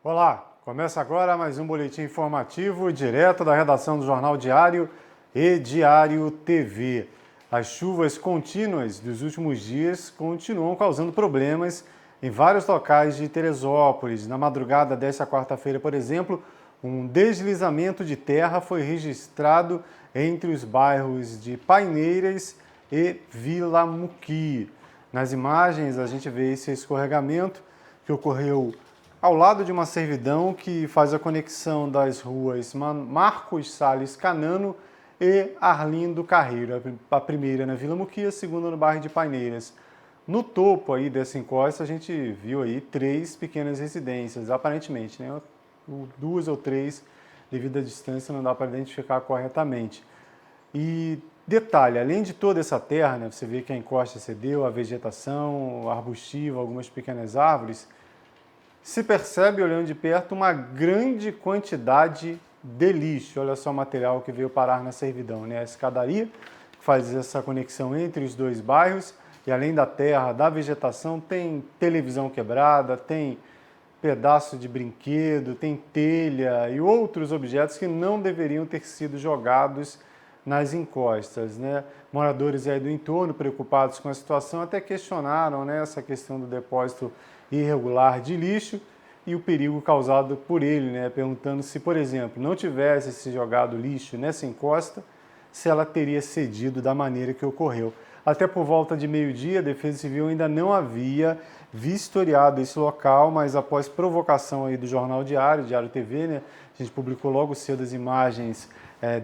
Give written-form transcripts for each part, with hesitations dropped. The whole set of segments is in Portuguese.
Olá, começa agora mais um boletim informativo direto da redação do Jornal Diário e Diário TV. As chuvas contínuas dos últimos dias continuam causando problemas em vários locais de Teresópolis. Na madrugada desta quarta-feira, por exemplo, um deslizamento de terra foi registrado entre os bairros de Paineiras e Vila Muqui. Nas imagens a gente vê esse escorregamento que ocorreu ao lado de uma servidão que faz a conexão das ruas Marcos Salles Canano e Arlindo Carreiro. A primeira na Vila Muqui, a segunda no bairro de Paineiras. No topo aí dessa encosta a gente viu aí 3 pequenas residências, aparentemente, né? 2 ou 3, devido à distância não dá para identificar corretamente. E detalhe, além de toda essa terra, né, você vê que a encosta cedeu, a vegetação arbustiva, algumas pequenas árvores, se percebe, olhando de perto, uma grande quantidade de lixo. Olha só o material que veio parar na servidão, né? A escadaria, que faz essa conexão entre os dois bairros, e além da terra, da vegetação, tem televisão quebrada, tem pedaço de brinquedo, tem telha e outros objetos que não deveriam ter sido jogados nas encostas, né? Moradores aí do entorno, preocupados com a situação, até questionaram, né, essa questão do depósito irregular de lixo e o perigo causado por ele, né? Perguntando se, por exemplo, não tivesse se jogado lixo nessa encosta, se ela teria cedido da maneira que ocorreu. Até por volta de meio-dia, a Defesa Civil ainda não havia vistoriado esse local, mas após provocação aí do Jornal Diário, Diário TV, né? A gente publicou logo cedo as imagens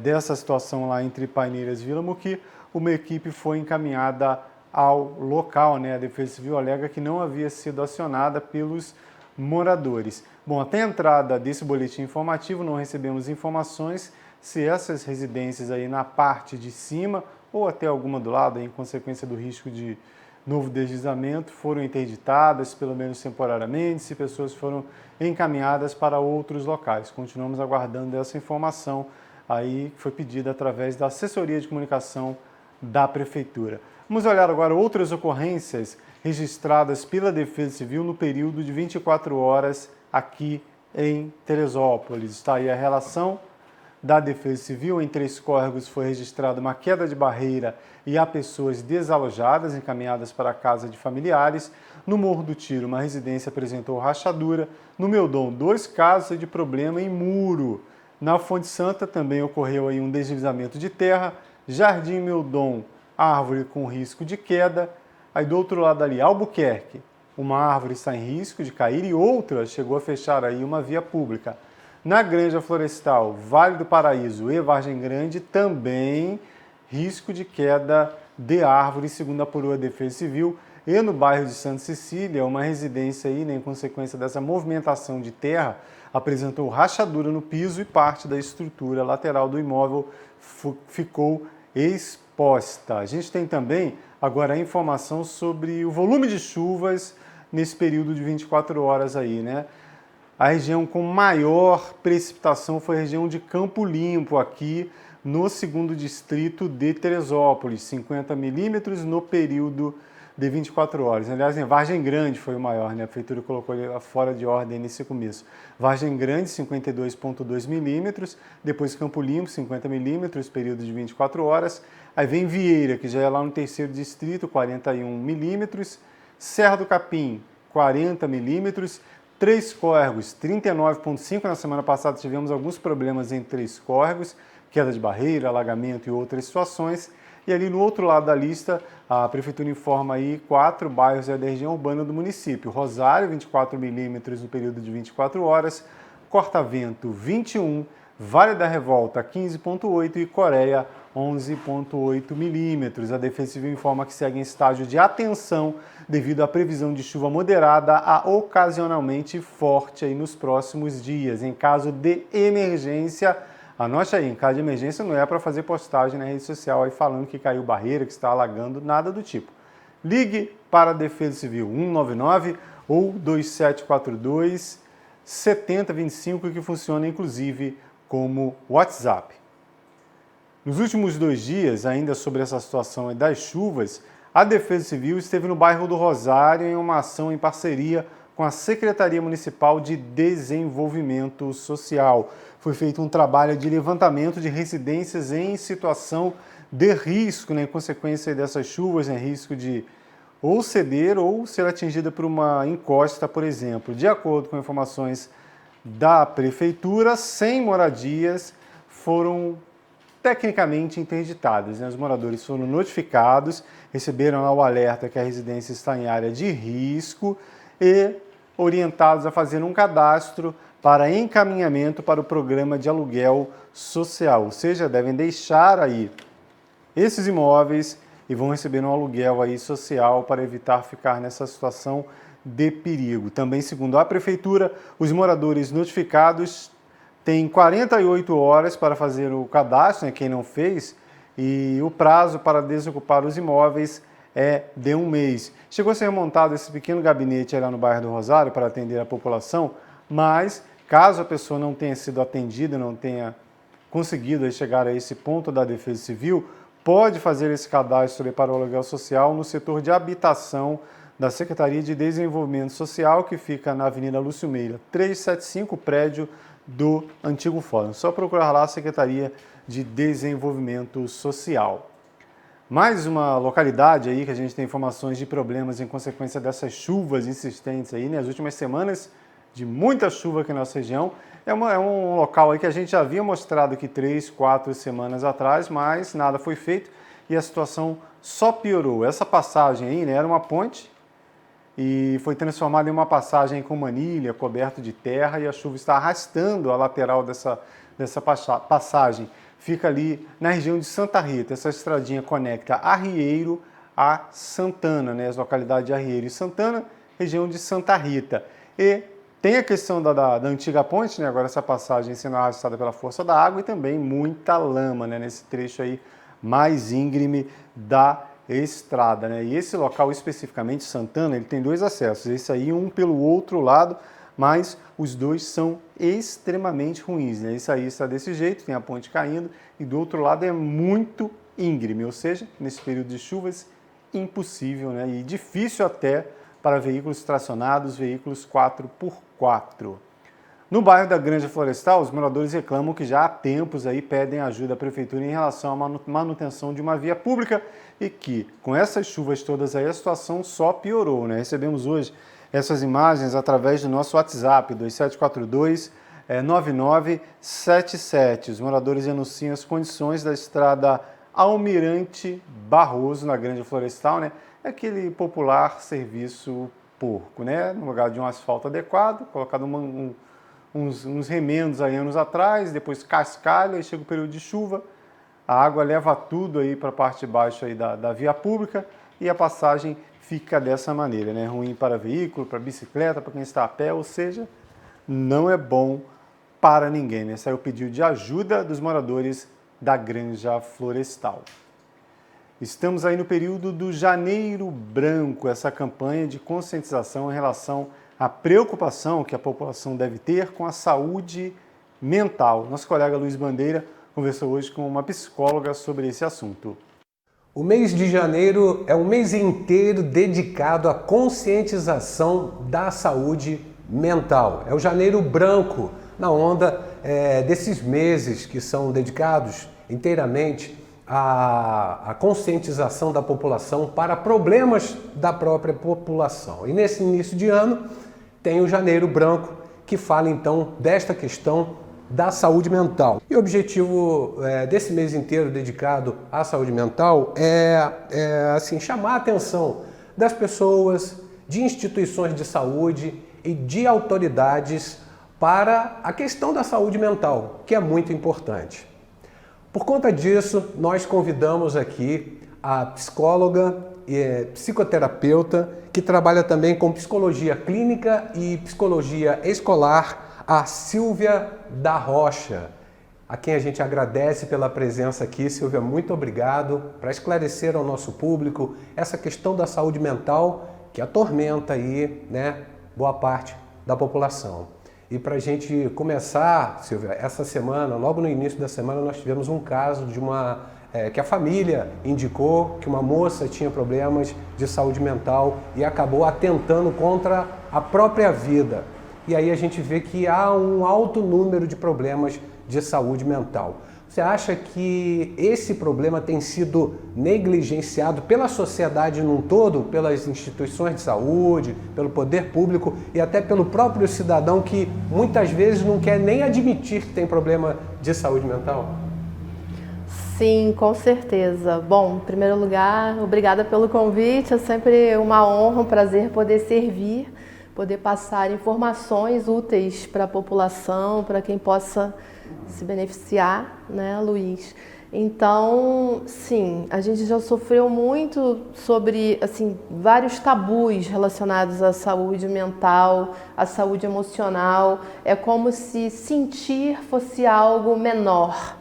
dessa situação lá entre Paineiras e Vila Muqui. Uma equipe foi encaminhada ao local, né? A Defesa Civil alega que não havia sido acionada pelos moradores. Bom, até a entrada desse boletim informativo não recebemos informações se essas residências aí na parte de cima ou até alguma do lado, em consequência do risco de novo deslizamento, foram interditadas, pelo menos temporariamente, se pessoas foram encaminhadas para outros locais. Continuamos aguardando essa informação aí que foi pedida através da assessoria de comunicação da Prefeitura. Vamos olhar agora outras ocorrências registradas pela Defesa Civil no período de 24 horas aqui em Teresópolis. Está aí a relação da Defesa Civil. Em 3 córregos foi registrada uma queda de barreira e há pessoas desalojadas, encaminhadas para a casa de familiares. No Morro do Tiro, uma residência apresentou rachadura. No Meudon, 2 casos de problema em muro. Na Fonte Santa também ocorreu aí um deslizamento de terra. Jardim Meudon, árvore com risco de queda. Aí do outro lado ali, Albuquerque, uma árvore está em risco de cair e outra chegou a fechar aí uma via pública. Na Granja Florestal, Vale do Paraíso e Vargem Grande, também risco de queda de árvore, segundo apurou a Defesa Civil. E no bairro de Santa Cecília, uma residência aí, né, em consequência dessa movimentação de terra, apresentou rachadura no piso e parte da estrutura lateral do imóvel ficou exposta. A gente tem também agora a informação sobre o volume de chuvas nesse período de 24 horas aí, né? A região com maior precipitação foi a região de Campo Limpo, aqui no 2º distrito de Teresópolis, 50 milímetros no período de 24 horas. Aliás, em Vargem Grande foi o maior, né? A Prefeitura colocou ele fora de ordem nesse começo. Vargem Grande, 52,2 milímetros, depois Campo Limpo, 50 milímetros, período de 24 horas. Aí vem Vieira, que já é lá no 3º distrito, 41 milímetros. Serra do Capim, 40 milímetros. 3 córregos, 39,5. Na semana passada tivemos alguns problemas em 3 córregos, queda de barreira, alagamento e outras situações. E ali no outro lado da lista, a Prefeitura informa aí 4 bairros da região urbana do município. Rosário, 24 milímetros no período de 24 horas. Cortavento, 21. Vale da Revolta, 15,8 e Coreia, 11,8 milímetros. A Defesa Civil informa que segue em estágio de atenção devido à previsão de chuva moderada a ocasionalmente forte aí nos próximos dias. Em caso de emergência, anote aí, em caso de emergência não é para fazer postagem na rede social aí falando que caiu barreira, que está alagando, nada do tipo. Ligue para a Defesa Civil 199 ou 2742 7025, que funciona inclusive como WhatsApp. Nos últimos 2 dias, ainda sobre essa situação das chuvas, a Defesa Civil esteve no bairro do Rosário em uma ação em parceria com a Secretaria Municipal de Desenvolvimento Social. Foi feito um trabalho de levantamento de residências em situação de risco, né, em consequência dessas chuvas, né, risco de ou ceder ou ser atingida por uma encosta, por exemplo. De acordo com informações da Prefeitura, 100 moradias foram tecnicamente interditadas, né? Os moradores foram notificados, receberam lá o alerta que a residência está em área de risco e orientados a fazer um cadastro para encaminhamento para o programa de aluguel social, ou seja, devem deixar aí esses imóveis e vão receber um aluguel aí social para evitar ficar nessa situação de perigo. Também, segundo a Prefeitura, os moradores notificados têm 48 horas para fazer o cadastro, né, quem não fez, e o prazo para desocupar os imóveis é de 1 mês. Chegou a ser montado esse pequeno gabinete lá no bairro do Rosário para atender a população, mas caso a pessoa não tenha sido atendida, não tenha conseguido chegar a esse ponto da Defesa Civil, pode fazer esse cadastro para o aluguel social no setor de habitação da Secretaria de Desenvolvimento Social, que fica na Avenida Lúcio Meira, 375, prédio do antigo fórum. Só procurar lá a Secretaria de Desenvolvimento Social. Mais uma localidade aí que a gente tem informações de problemas em consequência dessas chuvas insistentes aí, nas últimas semanas, de muita chuva aqui na nossa região. É um local aí que a gente já havia mostrado aqui 3, 4 semanas atrás, mas nada foi feito e a situação só piorou. Essa passagem aí, né, era uma ponte e foi transformada em uma passagem com manilha, coberto de terra, e a chuva está arrastando a lateral dessa passagem. Fica ali na região de Santa Rita. Essa estradinha conecta Arrieiro a Santana, né, as localidades de Arrieiro e Santana, região de Santa Rita. E tem a questão da antiga ponte, né, agora essa passagem sendo arrastada pela força da água, e também muita lama, né, nesse trecho aí mais íngreme da estrada, né? E esse local especificamente, Santana, ele tem 2 acessos, esse aí um pelo outro lado, mas os dois são extremamente ruins, né? Esse aí está desse jeito, tem a ponte caindo, e do outro lado é muito íngreme, ou seja, nesse período de chuvas, impossível, né? E difícil até para veículos tracionados, veículos 4x4. No bairro da Granja Florestal, os moradores reclamam que já há tempos aí pedem ajuda à Prefeitura em relação à manutenção de uma via pública e que, com essas chuvas todas aí, a situação só piorou, né? Recebemos hoje essas imagens através do nosso WhatsApp, 2742-9977. Os moradores anunciam as condições da estrada Almirante Barroso, na Granja Florestal, né? É aquele popular serviço porco, né? No lugar de um asfalto adequado, colocado uns remendos aí anos atrás, depois cascalha, aí chega o período de chuva, a água leva tudo aí para a parte de baixo aí da via pública e a passagem fica dessa maneira, né? Ruim para veículo, para bicicleta, para quem está a pé, ou seja, não é bom para ninguém, né? Esse é o pedido de ajuda dos moradores da Granja Florestal. Estamos aí no período do Janeiro Branco, essa campanha de conscientização em relação à preocupação que a população deve ter com a saúde mental. Nosso colega Luiz Bandeira conversou hoje com uma psicóloga sobre esse assunto. O mês de janeiro é um mês inteiro dedicado à conscientização da saúde mental. É o Janeiro Branco, na onda desses meses que são dedicados inteiramente à conscientização da população para problemas da própria população. E nesse início de ano tem o Janeiro Branco, que fala então desta questão da saúde mental. E o objetivo desse mês inteiro dedicado à saúde mental é assim, chamar a atenção das pessoas, de instituições de saúde e de autoridades para a questão da saúde mental, que é muito importante. Por conta disso, nós convidamos aqui a psicóloga e psicoterapeuta, que trabalha também com psicologia clínica e psicologia escolar, a Silvia da Rocha, a quem a gente agradece pela presença aqui. Silvia, muito obrigado para esclarecer ao nosso público essa questão da saúde mental que atormenta aí, né, boa parte da população. E para a gente começar, Silvia, essa semana, logo no início da semana, nós tivemos um caso de que a família indicou que uma moça tinha problemas de saúde mental e acabou atentando contra a própria vida. E aí a gente vê que há um alto número de problemas de saúde mental. Você acha que esse problema tem sido negligenciado pela sociedade num todo, pelas instituições de saúde, pelo poder público e até pelo próprio cidadão que muitas vezes não quer nem admitir que tem problema de saúde mental? Sim, com certeza. Bom, em primeiro lugar, obrigada pelo convite. É sempre uma honra, um prazer poder servir, poder passar informações úteis para a população, para quem possa se beneficiar, né, Luiz? Então, sim, a gente já sofreu muito sobre, assim, vários tabus relacionados à saúde mental, à saúde emocional. É como se sentir fosse algo menor,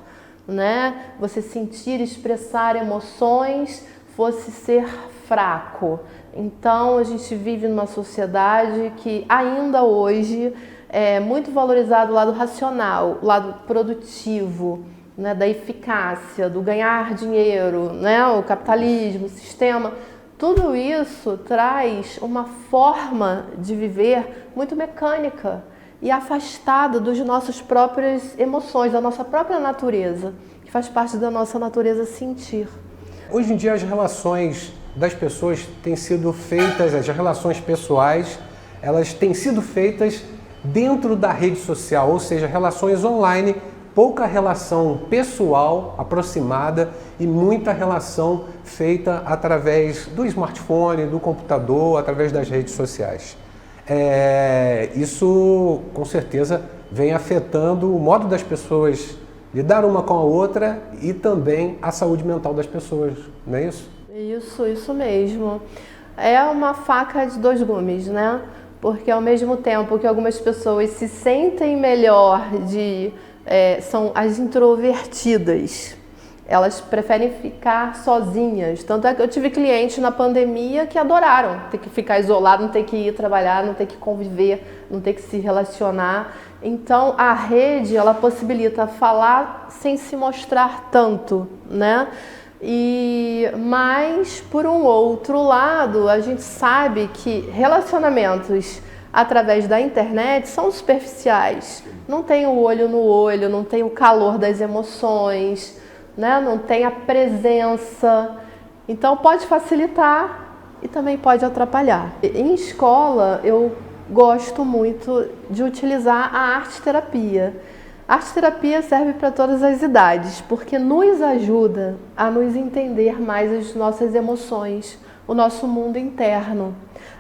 né? Você sentir, expressar emoções fosse ser fraco. Então, a gente vive numa sociedade que ainda hoje é muito valorizado o lado racional, o lado produtivo, né, da eficácia, do ganhar dinheiro, né, o capitalismo, o sistema. Tudo isso traz uma forma de viver muito mecânica e afastada das nossas próprias emoções, da nossa própria natureza, que faz parte da nossa natureza sentir. Hoje em dia as relações das pessoas têm sido feitas, as relações pessoais, elas têm sido feitas dentro da rede social, ou seja, relações online, pouca relação pessoal aproximada e muita relação feita através do smartphone, do computador, através das redes sociais. Isso com certeza vem afetando o modo das pessoas lidar uma com a outra e também a saúde mental das pessoas, não é isso? Isso mesmo. É uma faca de dois gumes, né? Porque ao mesmo tempo que algumas pessoas se sentem melhor são as introvertidas. Elas preferem ficar sozinhas. Tanto é que eu tive clientes na pandemia que adoraram ter que ficar isolado, não ter que ir trabalhar, não ter que conviver, não ter que se relacionar. Então a rede, ela possibilita falar sem se mostrar tanto, né? Mas, por um outro lado, a gente sabe que relacionamentos através da internet são superficiais. Não tem o olho no olho, não tem o calor das emoções, né? Não tem a presença. Então pode facilitar e também pode atrapalhar. Em escola, eu gosto muito de utilizar a arte-terapia. A arte-terapia serve para todas as idades, porque nos ajuda a nos entender mais as nossas emoções, o nosso mundo interno.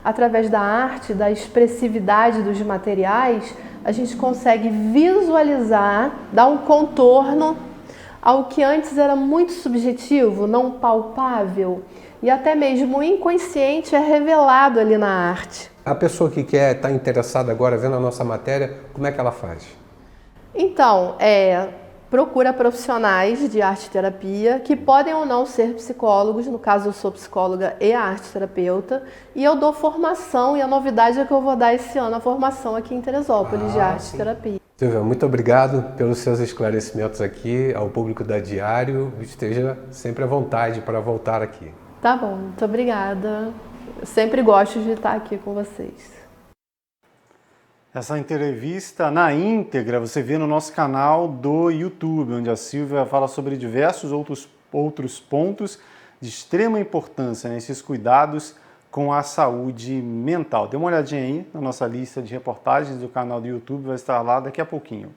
Através da arte, da expressividade dos materiais, a gente consegue visualizar, dar um contorno ao que antes era muito subjetivo, não palpável, e até mesmo o inconsciente é revelado ali na arte. A pessoa que quer estar interessada agora vendo a nossa matéria, como é que ela faz? Então, procura profissionais de arte-terapia que podem ou não ser psicólogos. No caso, eu sou psicóloga e arte-terapeuta, e eu dou formação, e a novidade é que eu vou dar esse ano a formação aqui em Teresópolis de arte-terapia. Silvia, muito obrigado pelos seus esclarecimentos aqui ao público da Diário. Esteja sempre à vontade para voltar aqui. Tá bom, muito obrigada. Eu sempre gosto de estar aqui com vocês. Essa entrevista na íntegra você vê no nosso canal do YouTube, onde a Silvia fala sobre diversos outros pontos de extrema importância nesses cuidados com a saúde mental. Dê uma olhadinha aí na nossa lista de reportagens do canal do YouTube, vai estar lá daqui a pouquinho.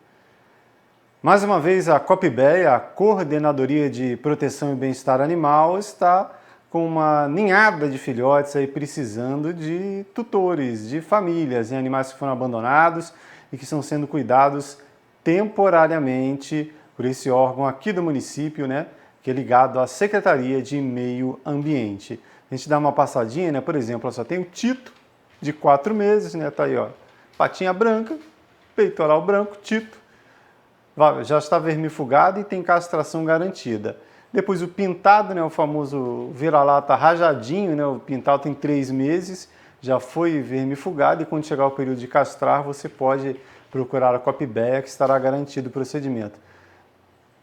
Mais uma vez, a COPBEA, a Coordenadoria de Proteção e Bem-Estar Animal, está com uma ninhada de filhotes aí precisando de tutores, de famílias em animais que foram abandonados e que estão sendo cuidados temporariamente por esse órgão aqui do município, né, que é ligado à Secretaria de Meio Ambiente. A gente dá uma passadinha, né, por exemplo, só tem o Tito, de 4 meses, né, tá aí, ó, patinha branca, peitoral branco, Tito, já está vermifugado e tem castração garantida. Depois o pintado, né, o famoso vira-lata rajadinho, né, o pintado tem 3 meses, já foi vermifugado e quando chegar o período de castrar você pode procurar a COPBEA que estará garantido o procedimento.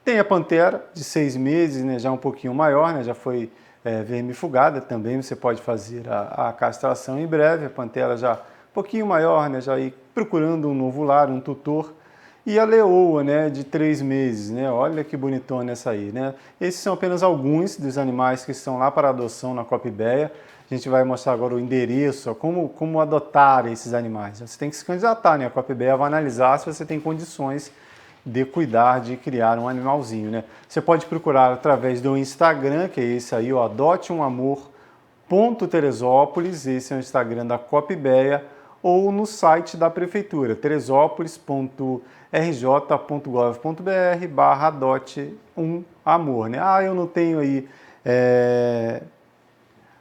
Tem a pantera de 6 meses, né, já um pouquinho maior, né, já foi vermifugada, também você pode fazer a castração em breve, a pantera já pouquinho maior, né, já ir procurando um novo lar, um tutor. E a leoa, né, de 3 meses, né? Olha que bonitona essa aí, né? Esses são apenas alguns dos animais que estão lá para adoção na Copibéia. A gente vai mostrar agora o endereço, como adotar esses animais. Você tem que se candidatar, né? A Copibéia vai analisar se você tem condições de cuidar, de criar um animalzinho, né? Você pode procurar através do Instagram, que é esse aí, ó, adoteumamor.teresópolis, esse é o Instagram da Copibéia, ou no site da Prefeitura, teresópolis.rj.gov.br/adote-um-amor, né? Ah, eu não tenho aí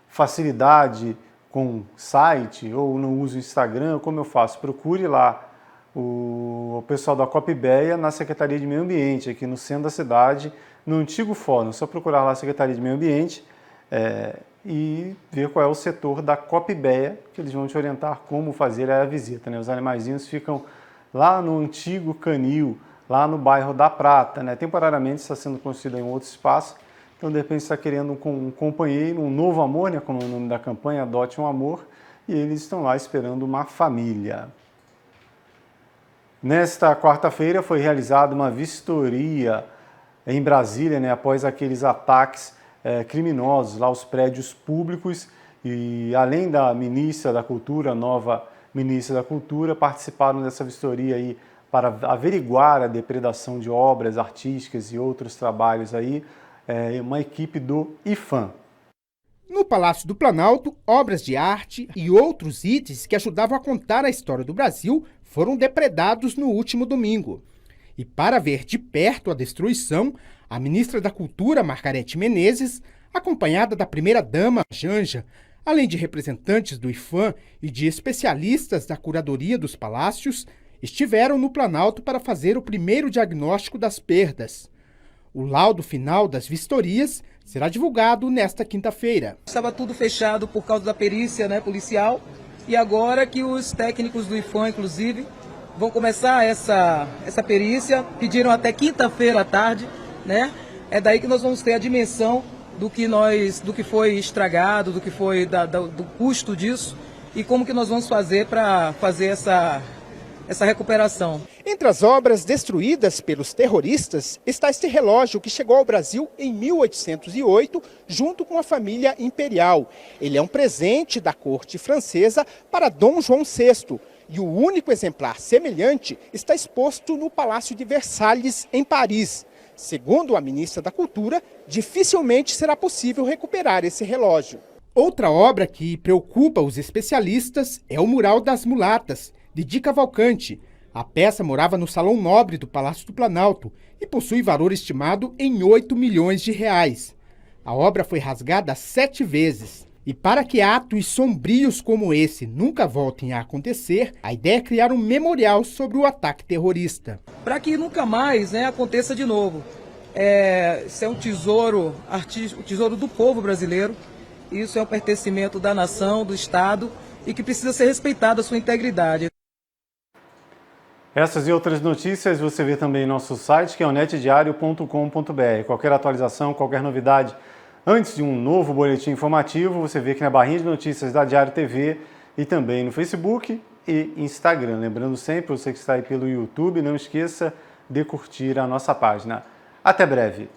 facilidade com site ou não uso Instagram, como eu faço? Procure lá o pessoal da Copibéia na Secretaria de Meio Ambiente, aqui no centro da cidade, no antigo fórum. É só procurar lá a Secretaria de Meio Ambiente e ver qual é o setor da Copibéia, que eles vão te orientar como fazer a visita, né? Os animaizinhos ficam lá no antigo canil, lá no bairro da Prata, né? Temporariamente está sendo construído em outro espaço, então de repente está querendo um companheiro, um novo amor, né? Como é o nome da campanha, Adote um Amor, e eles estão lá esperando uma família. Nesta quarta-feira foi realizada uma vistoria em Brasília, né, após aqueles ataques criminosos lá aos prédios públicos, e além da ministra da Cultura, a nova ministra da Cultura, participaram dessa vistoria aí para averiguar a depredação de obras artísticas e outros trabalhos aí, uma equipe do IPHAN. No Palácio do Planalto, obras de arte e outros itens que ajudavam a contar a história do Brasil foram depredados no último domingo. E para ver de perto a destruição, a ministra da Cultura, Margarete Menezes, acompanhada da primeira-dama, Janja, além de representantes do IPHAN e de especialistas da curadoria dos palácios, estiveram no Planalto para fazer o primeiro diagnóstico das perdas. O laudo final das vistorias será divulgado nesta quinta-feira. Estava tudo fechado por causa da perícia, né, policial, e agora que os técnicos do IPHAN, inclusive, vão começar essa perícia, pediram até quinta-feira à tarde, né? É daí que nós vamos ter a dimensão do que foi estragado, do que foi do custo disso e como que nós vamos fazer para fazer essa recuperação. Entre as obras destruídas pelos terroristas está este relógio que chegou ao Brasil em 1808, junto com a família imperial. Ele é um presente da corte francesa para Dom João VI. E o único exemplar semelhante está exposto no Palácio de Versalhes, em Paris. Segundo a ministra da Cultura, dificilmente será possível recuperar esse relógio. Outra obra que preocupa os especialistas é o Mural das Mulatas, de Di Cavalcanti. A peça morava no Salão Nobre do Palácio do Planalto e possui valor estimado em 8 milhões de reais. A obra foi rasgada 7 vezes. E para que atos sombrios como esse nunca voltem a acontecer, a ideia é criar um memorial sobre o ataque terrorista. Para que nunca mais, né, aconteça de novo. Isso é um tesouro artístico, o tesouro do povo brasileiro. Isso é um pertencimento da nação, do Estado, e que precisa ser respeitada a sua integridade. Essas e outras notícias você vê também em nosso site, que é o netdiario.com.br. Qualquer atualização, qualquer novidade, antes de um novo boletim informativo, você vê aqui na barrinha de notícias da Diário TV e também no Facebook e Instagram. Lembrando sempre, você que está aí pelo YouTube, não esqueça de curtir a nossa página. Até breve!